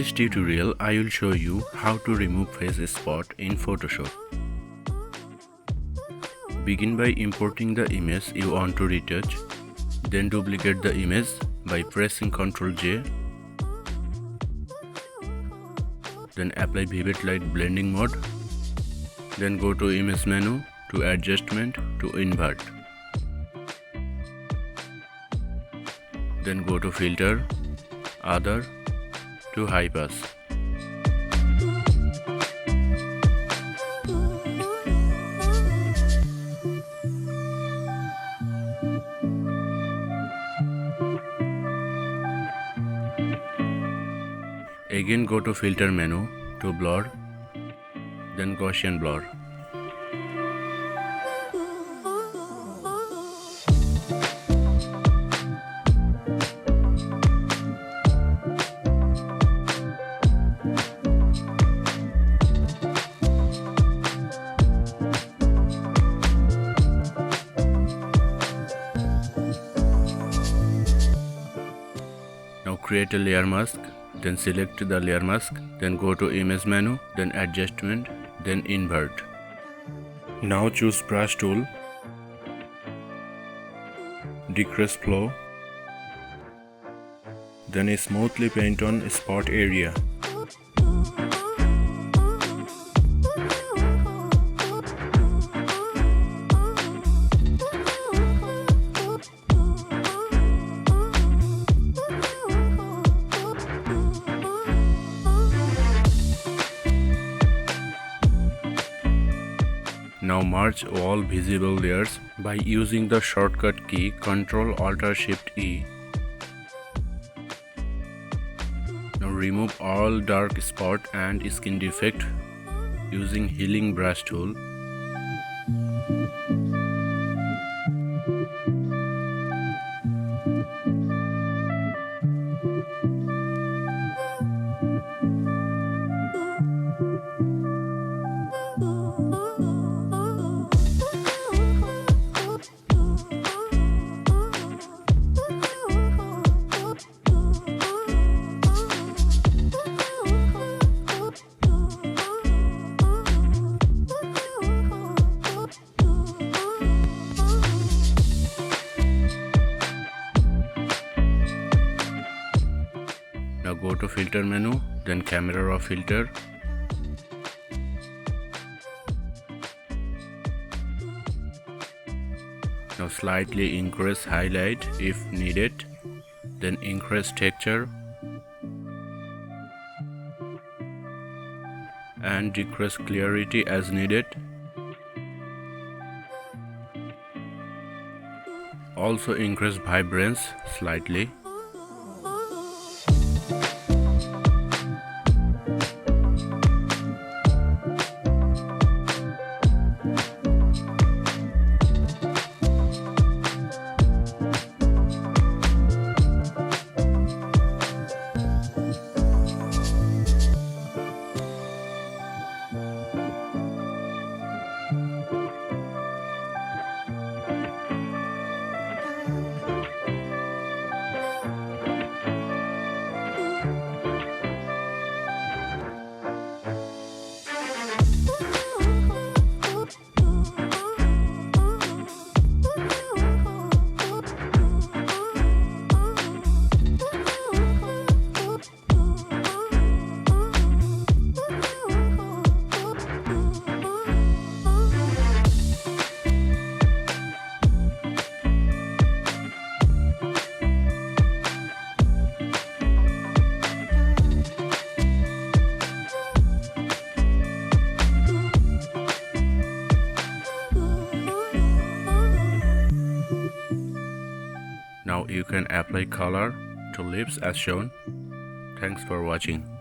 this tutorial, I will show you how to remove face spot in Photoshop. Begin by importing the image you want to retouch. Then duplicate the image by pressing Ctrl J. Then apply Vivid Light blending mode. Then go to image menu to adjustment to invert. Then go to filter, other to high pass. Again go to filter menu to blur, then Gaussian blur. Now create a layer mask. Then select the layer mask, then go to image menu, then adjustment, then invert. Now choose brush tool, decrease flow, then smoothly paint on spot area. Now merge all visible layers by using the shortcut key Ctrl-Alt-Shift-E. Now remove all dark spot and skin defect using healing brush tool. Now go to filter menu, then camera raw filter. Now slightly increase highlight if needed, then increase texture and decrease clarity as needed. Also increase vibrance slightly. Now you can apply color to lips as shown. Thanks for watching.